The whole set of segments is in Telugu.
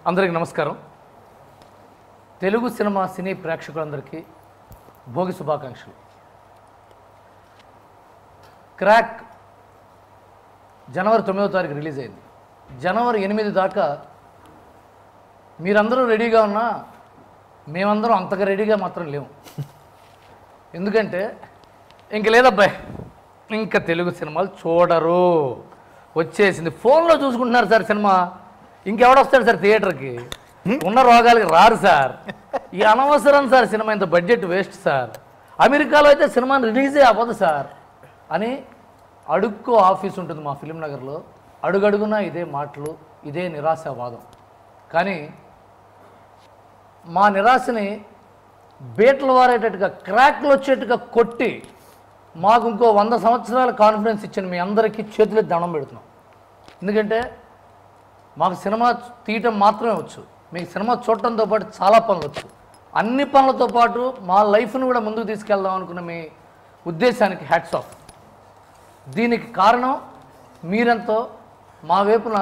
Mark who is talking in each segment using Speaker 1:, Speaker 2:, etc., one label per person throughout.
Speaker 1: అందరికీ నమస్కారం. తెలుగు సినిమా సినీ ప్రేక్షకులందరికీ భోగి శుభాకాంక్షలు. క్రాక్ జనవరి 9వ తారీఖు రిలీజ్ అయింది. జనవరి 8 దాకా మీరందరూ రెడీగా ఉన్నా మేమందరం అంతగా రెడీగా మాత్రం లేవు. ఎందుకంటే ఇంక లేదబ్బాయి, ఇంకా తెలుగు సినిమాలు చూడరు, వచ్చేసింది. ఫోన్లో చూసుకుంటున్నారు సార్ సినిమా. ఇంకెవడొస్తాడు సార్ థియేటర్కి? ఉన్న రోగాలకి రారు సార్. ఈ అనవసరం సార్ సినిమా, ఇంత బడ్జెట్ వేస్ట్ సార్. అమెరికాలో అయితే సినిమాని రిలీజే అవ్వదు సార్ అని అడుక్కో ఆఫీస్ ఉంటుంది మా ఫిలిం నగర్లో. అడుగడుగునా ఇదే మాటలు, ఇదే నిరాశావాదం. కానీ మా నిరాశని బీటలు వారేటట్టుగా, క్రాక్లు వచ్చేట్టుగా కొట్టి మాకు ఇంకో 100 సంవత్సరాల కాన్ఫిడెన్స్ ఇచ్చిన మీ అందరికీ చేతులెత్తి దండం పెడుతున్నాం. ఎందుకంటే మాకు సినిమా తీయటం మాత్రమే వచ్చు, మీకు సినిమా చూడటంతో పాటు చాలా పనులు వచ్చు. అన్ని పనులతో పాటు మా లైఫ్ను కూడా ముందుకు తీసుకెళ్దాం అనుకున్న మీ ఉద్దేశానికి హ్యాట్స్ ఆఫ్. దీనికి కారణం మీరెంతో మా వైపున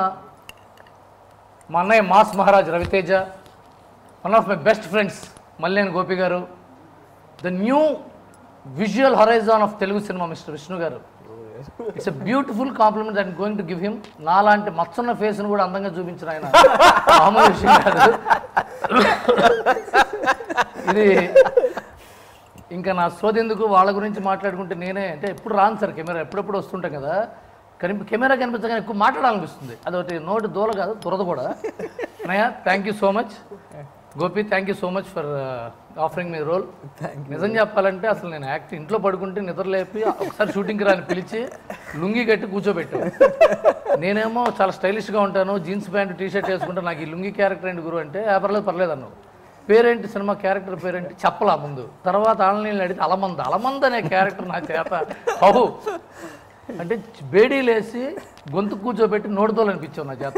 Speaker 1: మా అన్నయ్య mass Maharaj Raviteja, one of my best friends Malleni Gopi గారు, the new visual horizon of Telugu cinema mister Vishnu గారు. It's a beautiful compliment I'm going to give him. నాలాంటి మచ్చన్న ఫేస్ను కూడా అందంగా చూపించిన ఆయన మామూలు విషయం కాదు ఇది. ఇంకా నా సోదెందుకు వాళ్ళ గురించి మాట్లాడుకుంటే నేనే అంటే ఎప్పుడు రాను సార్ కెమెరా, ఎప్పుడెప్పుడు వస్తుంటాం కదా, కెమెరా కనిపించగానే ఎక్కువ మాట్లాడాలనిపిస్తుంది. అదొకటి నోటి దూల కాదు, దురద కూడా. నయా thank you so much. Gopi thank you so much for offering me role. నిజం చెప్పాలంటే అసలు నేను ఇంట్లో పడుకుంటే నిద్రలేపి ఒకసారి షూటింగ్కి రాని పిలిచి లుంగి కట్టి కూర్చోబెట్టాను. నేనేమో చాలా స్టైలిష్గా ఉంటాను, జీన్స్ ప్యాంట్ టీషర్ట్ వేసుకుంటే నాకు ఈ లుంగి క్యారెక్టర్ ఏంటి గురు అంటే పర్లేదు అన్నావు. పేరేంటి సినిమా క్యారెక్టర్ పేరేంటి చెప్పలా ముందు. తర్వాత ఆన్లైన్లో అడిగితే అలమంద అనే క్యారెక్టర్ నా చేత అవు అంటే బేడీలేసి గొంతు కూర్చోబెట్టి నోడుతోలనిపించావు నా చేత.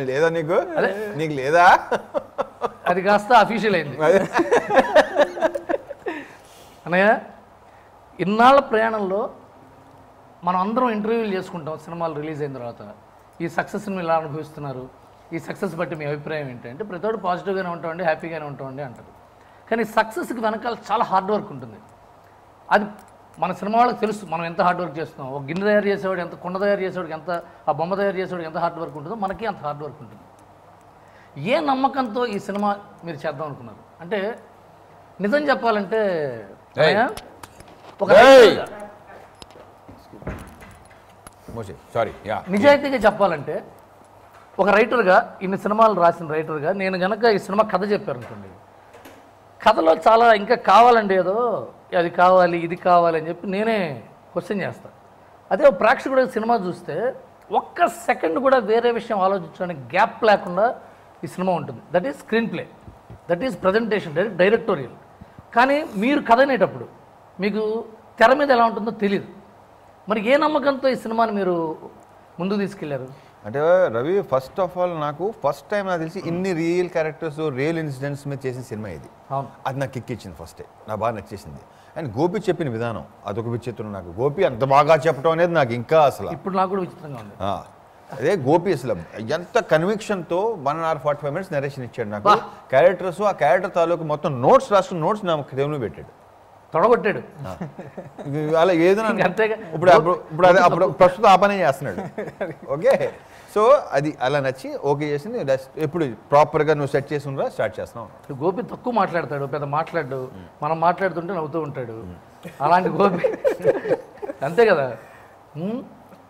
Speaker 2: లేదా నీకు లేదా
Speaker 1: అది కాస్త అఫీషియల్ అయింది. అన్నయ్య, ఇన్నాళ్ళ ప్రయాణంలో మనం అందరం ఇంటర్వ్యూలు చేసుకుంటాం సినిమాలు రిలీజ్ అయిన తర్వాత. ఈ సక్సెస్ని ఎలా అనుభవిస్తున్నారు, ఈ సక్సెస్ బట్టి మీ అభిప్రాయం ఏంటంటే ప్రతివాడు పాజిటివ్గానే ఉంటామండి, హ్యాపీగానే ఉంటామండి అంటారు. కానీ సక్సెస్కి వెనకాల చాలా హార్డ్ వర్క్ ఉంటుంది. అది మన సినిమా వాళ్ళకి తెలుసు మనం ఎంత హార్డ్ వర్క్ చేస్తున్నాం. ఒక గిన్నె తయారు చేసేవాడు ఎంత, కుండ తయారు చేసేవాడికి ఎంత, ఆ బొమ్మ తయారు చేసేవాడికి ఎంత హార్డ్ వర్క్ ఉంటుందో మనకి అంత హార్డ్ వర్క్ ఉంటుంది. ఏ నమ్మకంతో ఈ సినిమా మీరు చేద్దాం అనుకున్నారు? అంటే నిజం చెప్పాలంటే ఒక నిజాయితీగా చెప్పాలంటే ఒక రైటర్గా, ఇన్ని సినిమాలు రాసిన రైటర్గా నేను కనుక ఈ సినిమా కథ చెప్పారు అనుకోండి, కథలో చాలా ఇంకా కావాలండి, ఏదో అది కావాలి ఇది కావాలి అని చెప్పి నేనే క్వశ్చన్ చేస్తాను. అదే ప్రేక్షకుడు సినిమా చూస్తే ఒక్క సెకండ్ కూడా వేరే విషయం ఆలోచించడానికి గ్యాప్ లేకుండా ఈ సినిమా ఉంటుంది. That is screen play, that is presentation, directorial. కానీ మీరు కథ అనేటప్పుడు మీకు తెర మీద ఎలా ఉంటుందో తెలియదు. మరి ఏ నమ్మకంతో ఈ సినిమాని మీరు ముందుకు తీసుకెళ్లారు?
Speaker 2: అంటే రవి, ఫస్ట్ ఆఫ్ ఆల్ నాకు ఫస్ట్ టైం నాకు తెలిసి ఇన్ని రియల్ క్యారెక్టర్స్, రియల్ ఇన్సిడెంట్స్ మీద చేసిన సినిమా ఇది. అది నాకు కిక్ ఇచ్చింది ఫస్టే, నాకు బాగా నచ్చేసింది. అండ్ గోపి చెప్పిన విధానం అదొక విచిత్రం. నాకు గోపి అంత బాగా చెప్పడం అనేది నాకు ఇంకా అసలు
Speaker 1: ఇప్పుడు నాకు కూడా విచిత్రంగా ఉంది.
Speaker 2: అదే గోపి అసలు ఎంత కన్విక్షన్తో 1 hour 45 minutes నరేషన్ ఇచ్చాడు నాకు. క్యారెక్టర్స్, ఆ క్యారెక్టర్ తాలూకు మొత్తం నోట్స్ రాసుకున్న నోట్స్ నా దేవుని పెట్టాడు,
Speaker 1: తొడగొట్టాడు.
Speaker 2: అలా ఏదైనా ఇప్పుడు ప్రస్తుతం ఆ పనే చేస్తున్నాడు. ఓకే, సో అది అలా నచ్చి ఓకే చేసింది. ఎప్పుడు ప్రాపర్గా నువ్వు సెట్ చేసి ఉండరా స్టార్ట్ చేస్తున్నావు.
Speaker 1: గోపి తక్కువ మాట్లాడతాడు, పెద్ద మాట్లాడు, మనం మాట్లాడుతుంటే నవ్వుతూ ఉంటాడు. అలాంటి గోపి అంతే కదా.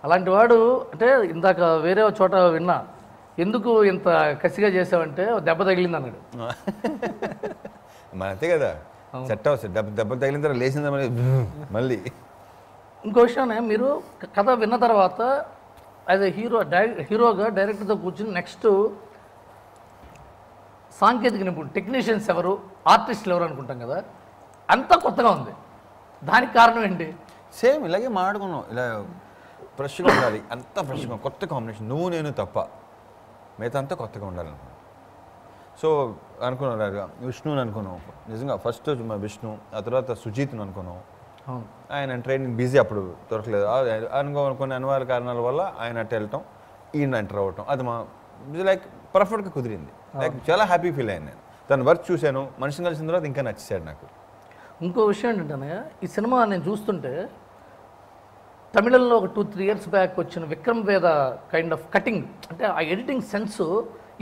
Speaker 1: అలాంటి వాడు అంటే ఇందాక వేరే చోట విన్నా, ఎందుకు ఇంత కసిగా చేసావంటే దెబ్బ తగిలింది అన్నాడు.
Speaker 2: మన అంతే కదా, సెట్ అవుతుంది. దెబ్బ తగిలిన తర్వాత లేచిందా మళ్ళీ. ఇంకో
Speaker 1: విషయం, మీరు కథ విన్న తర్వాత యాజ్ ఎ హీరోగా డైరెక్టర్తో కూర్చుని నెక్స్ట్ సాంకేతిక నిపుణులు, టెక్నీషియన్స్ ఎవరు, ఆర్టిస్టులు ఎవరు అనుకుంటాం కదా, అంతా కొత్తగా ఉంది. దానికి కారణం ఏంటి?
Speaker 2: సేమ్ ఇలాగే మాట్లాడుకున్నాం, ఇలా ఫ్రెష్గా ఉండాలి, అంతా ఫ్రెష్గా, కొత్త కాంబినేషన్, నువ్వు నేను తప్ప మిగతా అంతా కొత్తగా ఉండాలనుకున్నాను. సో అనుకున్నాను విష్ణుని అనుకున్నాం. నిజంగా ఫస్ట్ విష్ణు, ఆ తర్వాత సుజీత్ను అనుకున్నాం. ఆయన ట్రైనింగ్ బిజీ అప్పుడు దొరకలేదు. కొన్ని అనివార్య కారణాల వల్ల ఆయన అట్టు వెళ్ళటం, ఈయన ఎంటర్ అవ్వటం, అది లైక్ పర్ఫెక్ట్గా కుదిరింది. లైక్ చాలా హ్యాపీ ఫీల్ అయ్యాను నేను. తన వర్క్ చూశాను, మనిషిని కలిసిన తర్వాత ఇంకా నచ్చేసాడు నాకు.
Speaker 1: ఇంకో విషయం ఏంటంటే ఈ సినిమా నేను చూస్తుంటే తమిళంలో ఒక 2-3 years బ్యాక్ వచ్చిన విక్రమ్ వేద కైండ్ ఆఫ్ కటింగ్, అంటే ఆ ఎడిటింగ్ సెన్స్,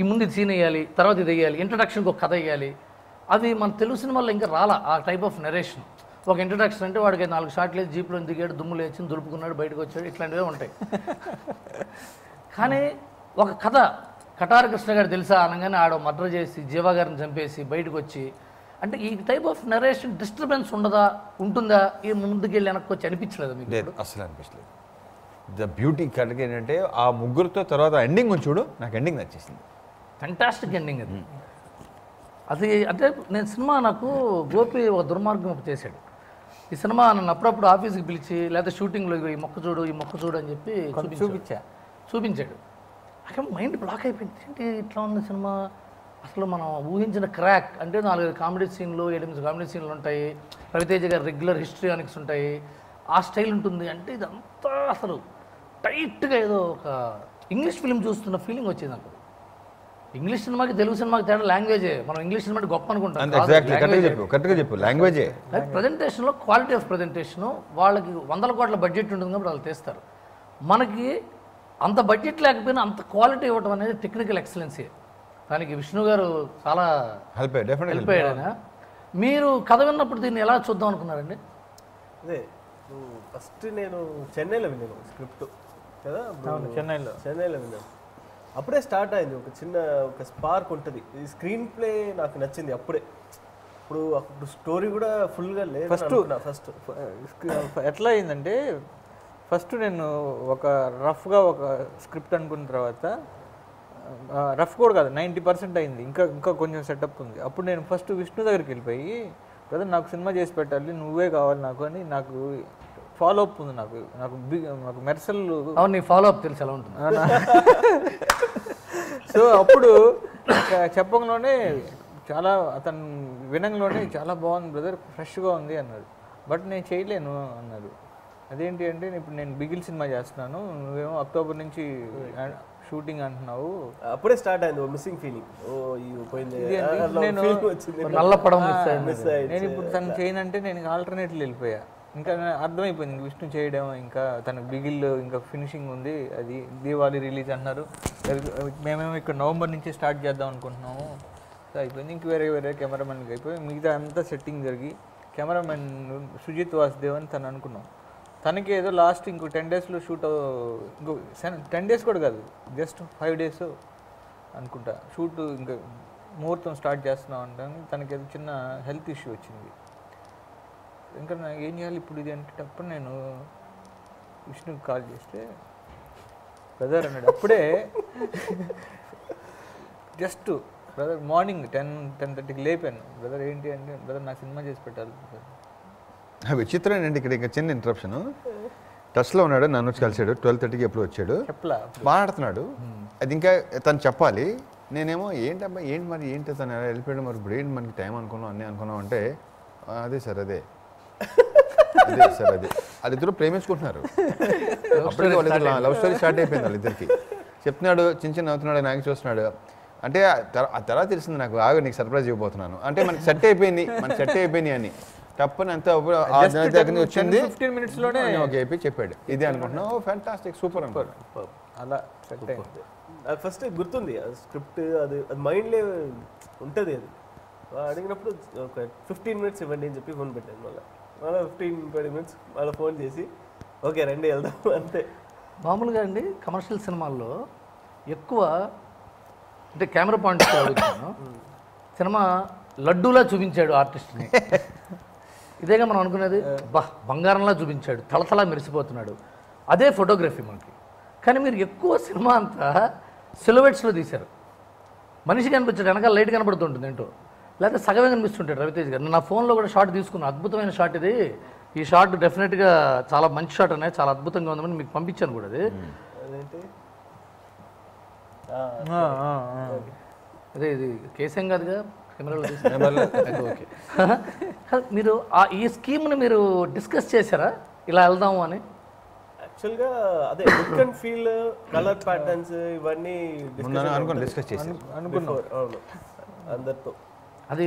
Speaker 1: ఈ ముందు ఇది సీన్ వేయాలి, తర్వాత ఇది వేయాలి, ఇంట్రడక్షన్కి ఒక కథ వేయాలి, అది మన తెలుగు సినిమాలో ఇంకా రాలా ఆ టైప్ ఆఫ్ నరేషన్. ఒక ఇంట్రడక్షన్ అంటే వాడికి 4 షాట్లు వేసి జీప్లో దిగాడు, దుమ్ము లేచి దులుపుకున్నాడు, బయటకు వచ్చాడు, ఇట్లాంటివే ఉంటాయి. కానీ ఒక కథ, కటార కృష్ణ గారు తెలుసా అనగానే ఆడ మర్డర్ చేసి జీవా గారిని చంపేసి బయటకు వచ్చి, అంటే ఈ టైప్ ఆఫ్ నరేషన్ డిస్టర్బెన్స్ ఉంటుందా ఈ ముందుకెళ్ళి వెనక్కి వచ్చి అనిపించలేదు మీకు?
Speaker 2: లేదు, అసలు అనిపించలేదు. ద బ్యూటీ కరెక్ట్గా ఏంటంటే ఆ ముగ్గురితో తర్వాత ఎండింగ్ చూడు, నాకు ఎండింగ్ నచ్చేసింది.
Speaker 1: ఫెంటాస్టిక్ ఎండింగ్ అది. అది అంటే నేను సినిమా నాకు గోపి ఒక దుర్మార్గం ఒకటి చేశాడు. ఈ సినిమా నన్ను అప్పుడప్పుడు ఆఫీస్కి పిలిచి లేదా షూటింగ్లో ఈ మొక్క చూడు ఈ మొక్క చూడు అని చెప్పి చూపించాడు. అక్కడ మైండ్ బ్లాక్ అయిపోయింది. ఏంటి ఇట్లా ఉంది సినిమా, అసలు మనం ఊహించిన క్రాక్ అంటే 4 కామెడీ సీన్లు 7-8 కామెడీ సీన్లు ఉంటాయి, రవితేజ గారి రెగ్యులర్ హిస్టరియానిక్స్ ఉంటాయి, ఆ స్టైల్ ఉంటుంది. అంటే ఇదంతా అసలు టైట్గా ఏదో ఒక ఇంగ్లీష్ ఫిలిం చూస్తున్న ఫీలింగ్ వచ్చింది నాకు. ఇంగ్లీష్ సినిమాకి తెలుగు సినిమాకి తేడా లాంగ్వేజే. మనం ఇంగ్లీష్ సినిమాకి గొప్ప అనుకుంటాం. ప్రజెంటేషన్లో క్వాలిటీ ఆఫ్ ప్రజెంటేషను వాళ్ళకి 100 కోట్ల బడ్జెట్ ఉంటుంది కాబట్టి వాళ్ళు తీస్తారు. మనకి అంత బడ్జెట్ లేకపోయినా అంత క్వాలిటీ ఇవ్వడం అనేది టెక్నికల్ ఎక్సలెన్సీ. దానికి విష్ణు గారు చాలా హెల్ప్ అయ్యాడు. మీరు కథ విన్నప్పుడు దీన్ని ఎలా చూద్దాం అనుకున్నారండి?
Speaker 3: అదే ఫస్ట్ నేను చెన్నైలో విన్నాను స్క్రిప్ట్ కదా, చెన్నైలో విన్నాను. అప్పుడే స్టార్ట్ అయింది ఒక స్పార్క్ ఉంటుంది. ఈ స్క్రీన్ ప్లే నాకు నచ్చింది అప్పుడే. అప్పుడు స్టోరీ కూడా ఫుల్గా లేదు. ఫస్ట్
Speaker 4: ఎట్లా అయిందంటే, ఫస్ట్ నేను ఒక రఫ్గా ఒక స్క్రిప్ట్ అనుకున్న తర్వాత, రఫ్ కూడా కాదు 90% అయింది, ఇంకా కొంచెం సెటప్ ఉంది. అప్పుడు నేను ఫస్ట్ విష్ణు దగ్గరికి వెళ్ళిపోయి, బ్రదర్ నాకు సినిమా చేసి పెట్టాలి, నువ్వే కావాలి నాకు అని, నాకు ఫాలో అప్ ఉంది, నాకు మెర్సల్
Speaker 1: ఫాలో అప్ తెలుసు ఎలా ఉంటుంది.
Speaker 4: సో అప్పుడు చెప్పంలోనే చాలా అతను వినంలోనే చాలా బాగుంది బ్రదర్, ఫ్రెష్గా ఉంది అన్నాడు. బట్ నేను చేయలేను అన్నారు. అదేంటి అంటే, ఇప్పుడు నేను బిగిల్ సినిమా చేస్తున్నాను, నువ్వేమో అక్టోబర్ నుంచి షూటింగ్ అంటున్నావు.
Speaker 3: అప్పుడే స్టార్ట్ అయింది మిస్సింగ్ ఫీలింగ్.
Speaker 4: నేను ఇప్పుడు తను చేయనంటే నేను ఆల్టర్నేటివ్ వెళ్ళిపోయా. ఇంకా అర్థమైపోయింది విష్ణు చేయడం, ఇంకా తన బిగిల్ ఇంకా ఫినిషింగ్ ఉంది, అది దీవాలి రిలీజ్ అన్నారు. మేమేమో ఇక్కడ నవంబర్ నుంచి స్టార్ట్ చేద్దాం అనుకుంటున్నాము. సో అయిపోయింది. ఇంక వేరే కెమెరామెన్కి అయిపోయి మిగతా అంతా సెట్టింగ్ జరిగి, కెమెరామెన్ సుజిత్ వాసుదేవ్ అని తను అనుకున్నాం. తనకి ఏదో లాస్ట్ ఇంకో 10 daysలో షూట్, ఇంకో 10 days కూడా కాదు, జస్ట్ 5 days అనుకుంటా షూట్, ఇంకా ముహూర్తం స్టార్ట్ చేస్తున్నాం అంటే తనకి ఏదో చిన్న హెల్త్ ఇష్యూ వచ్చింది. ఇంకా ఏం చేయాలి ఇప్పుడు ఇది అంటేటప్పుడు నేను విష్ణుకి కాల్ చేస్తే బ్రదర్ అన్నాడు. అప్పుడే జస్ట్ బ్రదర్ మార్నింగ్ 10-10:30కి లేపాను. బ్రదర్ ఏంటి అంటే, బ్రదర్ నా సినిమా చేసి పెట్టాలి బ్రదర్.
Speaker 2: విచిత్రం ఏంటంటే, ఇక్కడ ఇంకా చిన్న ఇంటరప్షన్. టచ్లో ఉన్నాడు, నన్ను వచ్చి కలిసాడు, 12:30కి ఎప్పుడు వచ్చాడు, మాట్లాడుతున్నాడు. అది ఇంకా తను చెప్పాలి, నేనేమో ఏంటబ్బా ఏంటి తను ఎలా వెళ్ళిపోయాడు, మరి ఇప్పుడు ఏంటి మనకి టైం అనుకున్నాం అంటే, అదే సార్ అదే సార్ అదే. వాళ్ళిద్దరూ ప్రేమించుకుంటున్నారు. అప్పటికే వాళ్ళిద్దరు లవ్ స్టోరీ స్టార్ట్ అయిపోయింది వాళ్ళిద్దరికి. చెప్తున్నాడు, చిన్న అవుతున్నాడు, నాకు చూస్తున్నాడు. అంటే ఆ తర్వాత తెలిసింది నాకు, నీకు సర్ప్రైజ్ ఇవ్వబోతున్నాను అంటే, మనకి సెట్ అయిపోయింది అని తప్పని అంతా వచ్చింది
Speaker 4: 15 minutesలోనే
Speaker 2: ఓకే అయిపోయి చెప్పాడు. ఇది అనుకుంటున్నావు, ఫ్యాంటాస్టిక్, సూపర్ అనుకో.
Speaker 4: అలా సెట్ అయింది.
Speaker 3: నాకు ఫస్ట్ గుర్తుంది స్క్రిప్ట్, అది మైండ్లో ఉంటుంది. అది అడిగినప్పుడు ఒక 15 minutes ఇవ్వండి అని చెప్పి ఫోన్ పెట్టాను. మళ్ళీ 15-20 minutes మళ్ళీ ఫోన్ చేసి ఓకే రండి వెళ్దాం అంతే.
Speaker 1: మామూలుగా అండి కమర్షియల్ సినిమాల్లో ఎక్కువ అంటే కెమెరా పాయింట్ అడుగుతాను, సినిమా లడ్డూలా చూపించాడు ఆర్టిస్ట్ని, ఇదేగా మనం అనుకునేది. బంగారంలా చూపించాడు, తలతలా మెరిసిపోతున్నాడు, అదే ఫోటోగ్రఫీ మనకి. కానీ మీరు ఎక్కువ సినిమా అంతా సిలవేట్స్లో తీశారు. మనిషి కనిపించాడు, వెనకాల లైట్ కనబడుతుంటుంది ఏంటో, లేకపోతే సగమే కనిపిస్తుంటాడు రవితేజ్ గారు. నా ఫోన్లో కూడా షాట్ తీసుకున్నాను, అద్భుతమైన షాట్ ఇది. ఈ షాట్ డెఫినెట్గా చాలా మంచి షాట్ అనేది, చాలా అద్భుతంగా ఉందని మీకు పంపించాను కూడా. అది అదే ఇది కేసేం కాదుగా, కెమెరాలో ఓకే. మీరు ఈ స్కీమ్ని మీరు డిస్కస్ చేశారా ఇలా వెళ్దాము అని?
Speaker 3: యాక్చువల్గా అదే look and feel, colour patterns ఇవన్నీ
Speaker 2: అనుకుని డిస్కస్ చేసి
Speaker 3: అనుకున్నాం. అవును, అందరితో.
Speaker 1: అది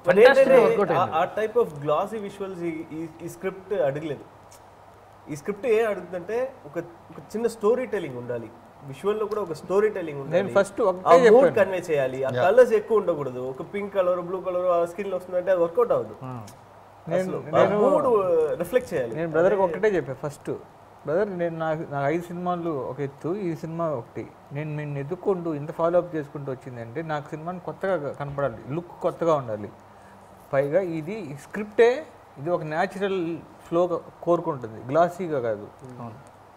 Speaker 3: But ఏంటంటే ఆ టైప్ ఆఫ్ గ్లాసీ విజువల్స్ ఈ స్క్రిప్ట్ అడగలేదు. ఈ స్క్రిప్ట్ ఏం అడుగుతుందంటే ఒక చిన్న స్టోరీ టెలింగ్ ఉండాలి, విజువల్ లో కూడా ఒక స్టోరీ టెలింగ్ ఉండాలి.
Speaker 4: ఫస్ట్
Speaker 3: మూడ్ కన్వే చేయాలి. ఆ కలర్స్ ఎక్కువ ఉండకూడదు. ఒక పింక్ కలర్, బ్లూ కలర్ ఆ స్కిన్ లో వస్తుందంటే అది వర్కౌట్ అవ్వదు. మూడ్ రిఫ్లెక్ట్ చేయాలి.
Speaker 4: నేను బ్రదర్కి ఒకటే చెప్పా ఫస్ట్, బ్రదర్ నేను నాకు 5 సినిమాలు ఒక ఎత్తు, ఈ సినిమా ఒకటి. నేను ఎదుక్కుంటూ ఇంత ఫాలో అప్ చేసుకుంటూ వచ్చిందంటే నాకు సినిమాని కొత్తగా కనపడాలి, లుక్ కొత్తగా ఉండాలి. పైగా ఇది స్క్రిప్టే, ఇది ఒక న్యాచురల్ ఫ్లో కోరుకుంటుంది, గ్లాసీగా కాదు.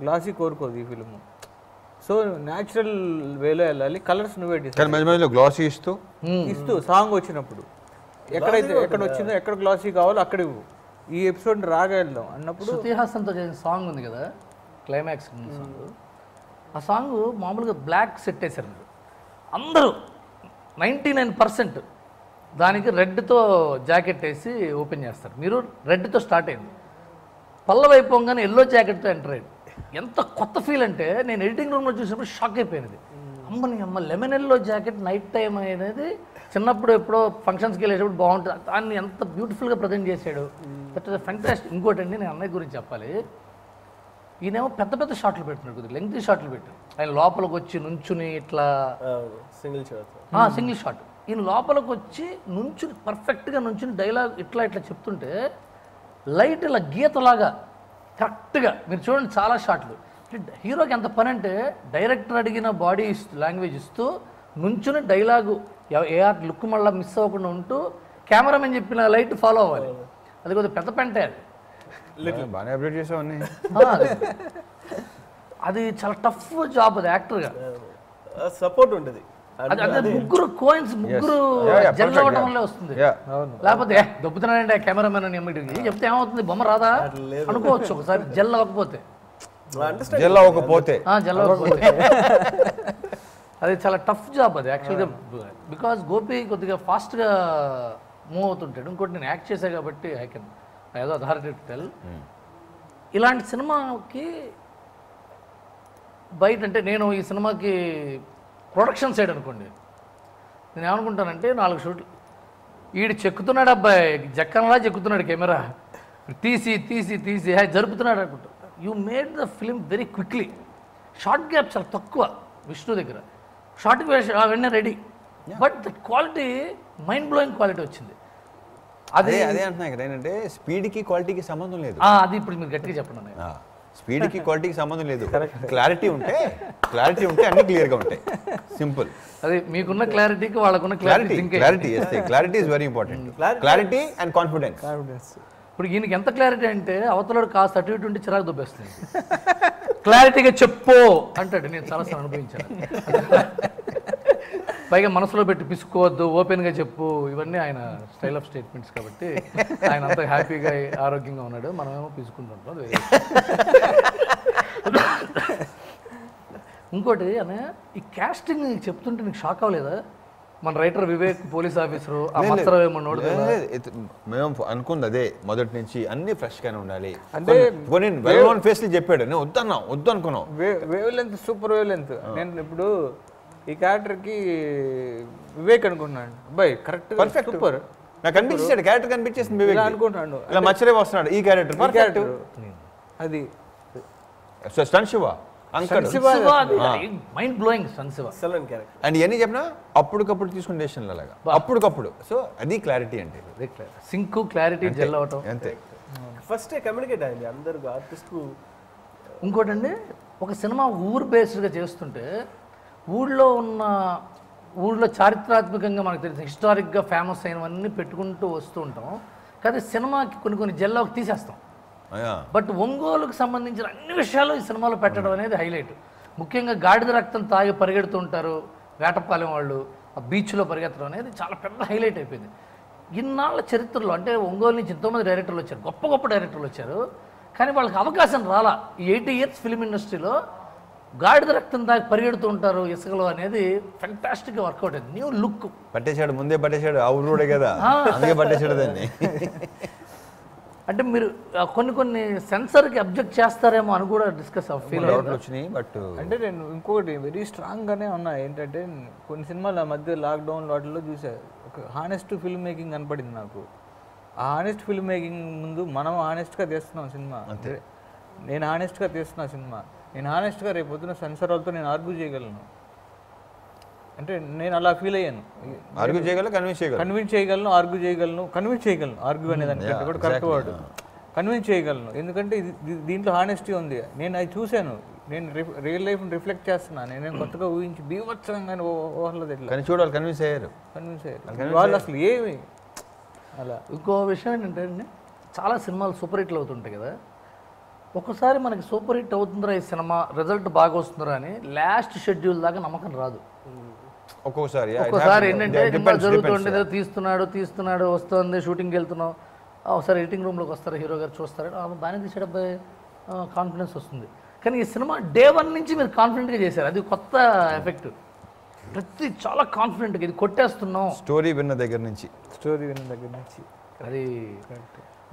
Speaker 4: గ్లాసీ కోరుకోదు ఈ ఫిల్మ్. సో న్యాచురల్ వేలో వెళ్ళాలి. కలర్స్ నువ్వే
Speaker 2: మధ్య గ్లాసీ
Speaker 4: ఇస్తూ సాంగ్ వచ్చినప్పుడు ఎక్కడ వచ్చిందో, ఎక్కడ గ్లాసీ కావాలో అక్కడ ఇవ్వు. ఈ ఎపిసోడ్ రాగా వెళ్దాం అన్నప్పుడు
Speaker 1: శృతి హాసన్తో చేసిన సాంగ్ ఉంది కదా, క్లైమాక్స్ సాంగ్. ఆ సాంగ్ మామూలుగా బ్లాక్ సెట్ వేశారు అందరూ, 99% దానికి రెడ్తో జాకెట్ వేసి ఓపెన్ చేస్తారు. మీరు రెడ్తో స్టార్ట్ అయింది, పల్లవైపోగానే ఎల్లో జాకెట్తో ఎంటర్ అయ్యింది. ఎంత కొత్త ఫీల్ అంటే నేను ఎడిటింగ్ రూమ్లో చూసినప్పుడు షాక్ అయిపోయినది. అమ్మ lemon yellow jacket night time అనేది చిన్నప్పుడు ఎప్పుడో ఫంక్షన్స్కి వెళ్ళేటప్పుడు బాగుంటుంది, దాన్ని ఎంత బ్యూటిఫుల్గా ప్రజెంట్ చేశాడు. That is fantastic. ఇంకోటండి నేను అన్నయ్య గురించి చెప్పాలి, ఈయనేమో పెద్ద పెద్ద షాట్లు పెడుతున్నాడు, కొద్దిగా లెంగ్తీ షాట్లు పెట్టాడు. ఆయన లోపలికి వచ్చి నుంచుని ఇట్లా సింగిల్ షాట్, ఈయన లోపలికి వచ్చి నుంచుని పర్ఫెక్ట్గా నుంచుని డైలాగ్ ఇట్లా చెప్తుంటే లైట్ ఇలా గీతలాగా కరెక్ట్గా మీరు చూడండి చాలా షాట్లు. హీరోకి ఎంత పని అంటే డైరెక్టర్ అడిగిన బాడీ లాంగ్వేజ్ ఇస్తూ నుంచుని డైలాగు ఏ ఆర్ట్ లుక్ మళ్ళీ మిస్ అవ్వకుండా ఉంటూ కెమెరామెన్ చెప్పిన లైట్ ఫాలో అవ్వాలి. అది కొద్దిగా పెద్ద పెంటే
Speaker 2: బాగానే అప్డేట్ చేసావన్నీ.
Speaker 1: అది చాలా టఫ్ జాబ్ అది యాక్టర్గా.
Speaker 3: సపోర్ట్ ఉండదు.
Speaker 1: అదే ముగ్గురు జెల్ అవ్వడం వల్లే వస్తుంది. లేకపోతే దొబ్బుతున్నాడంటే కెమెరామెన్ అని చెప్తే ఏమవుతుంది, బొమ్మ రాదా అనుకోవచ్చు ఒకసారి జెల్ అవ్వకపోతే. అది చాలా టఫ్ జాబ్ అది యాక్చువల్గా. బికాస్ గోపి కొద్దిగా ఫాస్ట్గా మూవ్ అవుతుంటాడు. ఇంకోటి నేను యాక్ట్ చేశా కాబట్టి ఐ కెన్ ఏదో అథారిటీ టు టెల్. ఇలాంటి సినిమాకి బయట అంటే నేను ఈ సినిమాకి ప్రొడక్షన్ సైడ్ అనుకోండి, నేను ఏమనుకుంటానంటే 4 షూట్లు ఈడు చెక్కుతున్నాడు, అబ్బాయి జక్కనలా చెక్కుతున్నాడు, కెమెరా తీసి జరుపుతున్నాడు అనుకుంటా. You made the film very quickly. Short gap చాలా తక్కువ విష్ణు దగ్గర, షార్ట్కి అవన్నీ ready. But the quality mind blowing quality వచ్చింది.
Speaker 2: అదే అంటున్నా ఇక్కడ ఏంటంటే స్పీడ్కి క్వాలిటీకి సంబంధం లేదు.
Speaker 1: అది ఇప్పుడు మీరు గట్టిగా చెప్పండి.
Speaker 2: స్పీడ్కి క్వాలిటీకి సంబంధం లేదు. క్లారిటీ ఉంటే అన్ని క్లియర్గా ఉంటాయి. సింపుల్.
Speaker 1: అది మీకున్న క్లారిటీకి వాళ్ళకున్న
Speaker 2: clarity is very important. Clarity and confidence.
Speaker 1: ఇప్పుడు ఈయనకి ఎంత క్లారిటీ అంటే అవతలడు కాస్త అటు ఇటు ఉంటే చిరాకు దొబ్బేస్తుంది. క్లారిటీగా చెప్పు అంటాడు. నేను చాలాసార్లు అనుభవించాను. పైగా మనసులో పెట్టి పిసుకోవద్దు, ఓపెన్గా చెప్పు, ఇవన్నీ ఆయన స్టైల్ ఆఫ్ స్టేట్మెంట్స్ కాబట్టి ఆయన అంతా హ్యాపీగా ఆరోగ్యంగా ఉన్నాడు, మనమేమో పిసుకుంటుంటాం. ఇంకోటి అనే ఈ క్యాస్టింగ్ చెప్తుంటే నీకు షాక్ అవ్వలేదా? మన రైటర్ వివేక్ పోలీస్ ఆఫీసరు
Speaker 2: మేము అనుకుంది అదే మొదటి నుంచి, అన్ని ఫ్రెష్ గానే ఉండాలి. అంటే వెల్ నోన్ ఫేస్లు చెప్పాడు, నేను వద్దు అనుకున్నాం.
Speaker 4: Wave length super wave length. నేను ఇప్పుడు ఈ క్యారెక్టర్కి వివేక్ అనుకుంటున్నాను, అబ్బాయి కరెక్ట్ పర్ఫెక్ట్ సూపర్
Speaker 2: నాకు అనిపించాడు. క్యారెక్టర్ కనిపించేసింది వివేక్
Speaker 4: అనుకుంటున్నాను.
Speaker 2: ఇలా మచ్చరే వస్తున్నాడు ఈ క్యారెక్టర్ పర్ఫెక్ట్.
Speaker 4: అది
Speaker 2: stun Shiva
Speaker 1: mind blowing
Speaker 2: and ఇవన్నీ చెప్పినా అప్పటికప్పుడు తీసుకునే డెసిషన్లు అలాగా అప్పటికప్పుడు. సో అది క్లారిటీ అంటే
Speaker 1: సింక్ క్లారిటీ జెల్ అవటం
Speaker 2: అంతే.
Speaker 3: ఫస్ట్ కమ్యూనికేట్ అయింది అందరూ ఆర్టిస్ట్కు.
Speaker 1: ఇంకోటండి, ఒక సినిమా ఊరు బేస్డ్గా చేస్తుంటే ఊళ్ళో చారిత్రాత్మకంగా మనకు తెలిసిన హిస్టారిక్గా ఫేమస్ అయినవన్నీ పెట్టుకుంటూ వస్తూ ఉంటాం. కానీ సినిమాకి కొన్ని జెల్లోకి తీసేస్తాం. బట్ ఒంగోలుకు సంబంధించిన అన్ని విషయాలు ఈ సినిమాలో పెట్టడం అనేది హైలైట్. ముఖ్యంగా గాడిద రక్తం తాగి పరిగెడుతూ ఉంటారు వేటపాలెం వాళ్ళు, ఆ బీచ్లో పరిగెత్తడం అనేది చాలా పెద్ద హైలైట్ అయిపోయింది. ఇన్నాళ్ళ చరిత్రలో అంటే ఒంగోలు నుంచి ఎంతోమంది డైరెక్టర్లు వచ్చారు, గొప్ప డైరెక్టర్లు వచ్చారు, కానీ వాళ్ళకి అవకాశం రాలా. ఈ 80 years ఫిలిం ఇండస్ట్రీలో గాడిద రక్తం తాగి పరిగెడుతూ ఉంటారు ఇసుకలో అనేది ఫెంటాస్టిక్గా వర్కౌట్ అయింది. న్యూ లుక్
Speaker 2: ముందే పట్టేశాడు ఆ ఊరోడే కదా, అందుకే పట్టేశాడు దాన్ని.
Speaker 1: అంటే మీరు కొన్ని సెన్సర్కి అబ్జెక్ట్ చేస్తారేమో అని కూడా డిస్కస్ ఫీల్
Speaker 2: డౌట్లు వచ్చినాయి. బట్
Speaker 4: అంటే నేను ఇంకొకటి వెరీ స్ట్రాంగ్గానే ఉన్నా ఏంటంటే కొన్ని సినిమాలు ఆ మధ్య లాక్డౌన్ వాటిల్లో చూసా ఒక హానెస్ట్ ఫిల్మ్ మేకింగ్ కనపడింది నాకు. ఆ హానెస్ట్ ఫిల్మ్ మేకింగ్ ముందు మనం హానెస్ట్గా తీస్తున్నాం సినిమా,
Speaker 2: అంతే.
Speaker 4: నేను హానెస్ట్గా తీస్తున్నా సినిమా, నేను హానెస్ట్గా రేపు పొద్దున సెన్సర్ వాళ్ళతో నేను ఆర్గ్యూ చేయగలను. అంటే నేను అలా ఫీల్ అయ్యాను.
Speaker 2: ఆర్గ్యూ చేయగలను, కన్విన్స్ చేయగలను,
Speaker 4: ఆర్గ్యూ చేయగలను. ఆర్గ్యూ అనే దానికంటే కూడా కరెక్ట్ వర్డ్, కన్విన్స్ చేయగలను. ఎందుకంటే దీంట్లో హానెస్టీ ఉంది. నేను అది చూశాను, నేను రియల్ లైఫ్ని రిఫ్లెక్ట్ చేస్తున్నాను. నేను కొత్తగా ఊహించి బీభత్సంగా ఊహలేదు ఇట్లా
Speaker 2: కానీ చూడాలి, కన్విన్స్ అయ్యారు.
Speaker 4: వాళ్ళు అసలు ఏమి అలా.
Speaker 1: ఇంకో విషయం ఏంటంటే చాలా సినిమాలు సూపర్ హిట్లు అవుతుంటాయి కదా, ఒక్కసారి మనకి సూపర్ హిట్ అవుతుందిరా ఈ సినిమా, రిజల్ట్ బాగా వస్తుందిరా అని లాస్ట్ షెడ్యూల్ దాకా నమ్మకం రాదు.
Speaker 2: ఒక్కోసారి
Speaker 1: ఏంటంటే సినిమా జరుగుతుండేదో తీస్తున్నాడు వస్తుంది, షూటింగ్కి వెళ్తున్నాం, ఒకసారి ఎడిటింగ్ రూమ్లోకి వస్తారు, హీరో గారు చూస్తారు, బాగానే తీసాడు అబ్బాయి, కాన్ఫిడెన్స్ వస్తుంది. కానీ ఈ సినిమా డే 1 నుంచి మీరు కాన్ఫిడెంట్గా చేశారు, అది కొత్త ఎఫెక్ట్. ప్రతి చాలా కాన్ఫిడెంట్గా ఇది కొట్టేస్తున్నాం
Speaker 2: స్టోరీ విన్న దగ్గర నుంచి
Speaker 1: అది.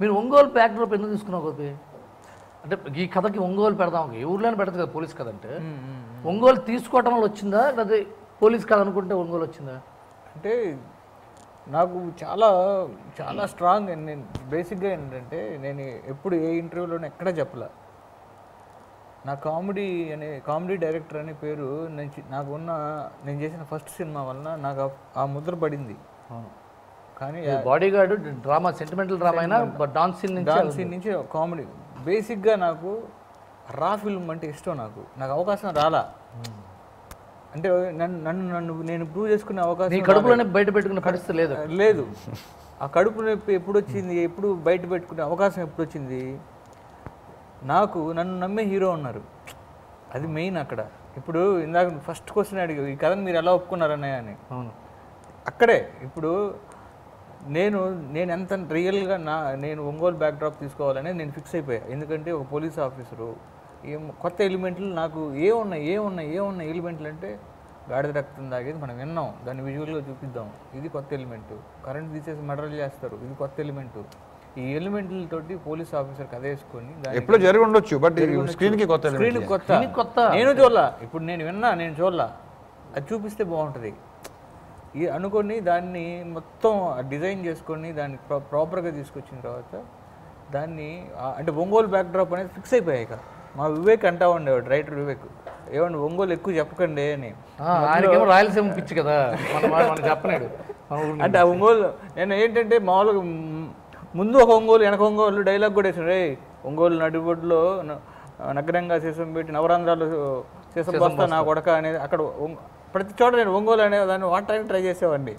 Speaker 1: మీరు ఒంగోలు బ్యాక్డ్రాప్ ఎందుకు తీసుకున్నావు గోపి? అంటే ఈ కథకి ఒంగోలు పెడదాం, ఏ ఊర్లోనే పెడతారు కదా పోలీస్ కథ అంటే, ఒంగోలు తీసుకోవటం వల్ల వచ్చిందా లేదా పోలీస్ కథ అనుకుంటే ఒంగోలు వచ్చిందా?
Speaker 4: అంటే నాకు చాలా చాలా స్ట్రాంగ్. నేను బేసిక్గా ఏంటంటే నేను ఎప్పుడు ఏ ఇంటర్వ్యూలోనే ఎక్కడ చెప్పలే, నా కామెడీ డైరెక్టర్ అనే పేరు నేను చేసిన ఫస్ట్ సినిమా వలన నాకు ఆ ముద్ర పడింది. కానీ
Speaker 1: body guard drama, sentimental drama అయినా డాన్స్ సీన్ నుంచి
Speaker 4: కామెడీ. బేసిక్గా నాకు రా ఫిల్మ్ అంటే ఇష్టం. నాకు అవకాశం రాలా, అంటే నన్ను నేను ప్రూవ్ చేసుకునే అవకాశం
Speaker 1: కడుపులోనే బయట పెట్టుకునే పరిస్థితి
Speaker 4: లేదు. ఆ కడుపు నొప్పి ఎప్పుడు వచ్చింది, ఎప్పుడు బయట పెట్టుకునే అవకాశం ఎప్పుడు వచ్చింది? నన్ను నమ్మే హీరో ఉన్నారు, అది మెయిన్ అక్కడ. ఇప్పుడు ఇందాక ఫస్ట్ క్వశ్చన్ అడిగావు, ఈ కథను మీరు ఎలా ఒప్పుకున్నారన్నయ్య అని.
Speaker 1: అవును,
Speaker 4: అక్కడే ఇప్పుడు నేను ఎంత రియల్గా నేను ఒంగోలు బ్యాక్డ్రాప్ తీసుకోవాలని నేను ఫిక్స్ అయిపోయా. ఎందుకంటే ఒక పోలీస్ ఆఫీసరు కొత్త ఎలిమెంట్లు నాకు ఏమున్నాయి ఎలిమెంట్లు అంటే గాడిద రక్తం తాగేది మనం విన్నాం, దాన్ని విజువల్గా చూపిద్దాం, ఇది కొత్త ఎలిమెంటు. కరెంట్ తీసేసి మర్డర్ చేస్తారు, ఇది కొత్త ఎలిమెంటు. ఈ ఎలిమెంట్లతోటి పోలీస్ ఆఫీసర్ కథ వేసుకొని
Speaker 2: ఎప్పుడో జరిగి ఉండొచ్చు, బట్ స్క్రీన్కి
Speaker 4: కొత్త నేను చూడలా, ఇప్పుడు నేను చూడలా, అది చూపిస్తే బాగుంటుంది అనుకొని దాన్ని మొత్తం డిజైన్ చేసుకొని దాన్ని ప్రాపర్గా తీసుకొచ్చిన తర్వాత దాన్ని అంటే ఒంగోలు బ్యాక్డ్రాప్ అనేది ఫిక్స్ అయిపోయాయి. ఇక మా వివేక్ అంటా ఉండేవాడు, రైటర్ వివేక్, ఏమన్నా ఒంగోలు ఎక్కువ చెప్పకండి అని.
Speaker 1: ఆయనకేమో రాయలసీమ పిచ్చి కదా, చెప్పలేడు.
Speaker 4: అంటే ఆ ఒంగోలు నేను ఏంటంటే మామూలుగా ముందు ఒక ఒంగోలు వెనక ఒంగోలు డైలాగ్ కూడా వేసాడు, రే ఒంగోలు నడిబొడ్లో నగరంగా సీసం పెట్టి నవరంధ్రాలు సీసం బస్తా నా కొడక అనేది అక్కడ ప్రతి చోట నేను ఒంగోలు అనే దాన్ని వాడటానికి ట్రై చేసేవాడిని.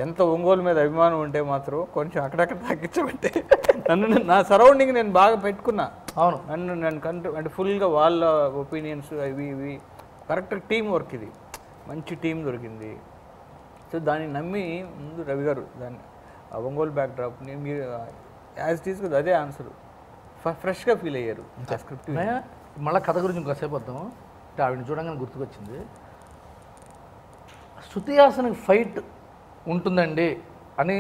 Speaker 4: ఎంత ఒంగోలు మీద అభిమానం ఉంటే మాత్రం కొంచెం అక్కడక్కడ తగ్గించబట్టే నా సరౌండింగ్ నేను బాగా పెట్టుకున్నా.
Speaker 1: అవును,
Speaker 4: నన్ను అంటే ఫుల్గా వాళ్ళ ఒపీనియన్స్ ఇవి కరెక్ట్ టీం వర్క్, ఇది మంచి టీం దొరికింది. సో దాన్ని నమ్మి ముందు రవి గారు దాన్ని ఆ ఒంగోలు బ్యాక్డ్రాప్ని మీరు యాజ్ తీసుకుంది అదే ఆన్సర్ ఫ్రెష్గా ఫీల్ అయ్యారు. స్క్రిప్ట్
Speaker 1: మళ్ళీ కథ గురించి ఇంకోసేపు వద్దాము. అంటే ఆవిడని చూడంగానే గుర్తుకొచ్చింది, శృతి హాసన్కి ఫైట్ ఉంటుందండి అని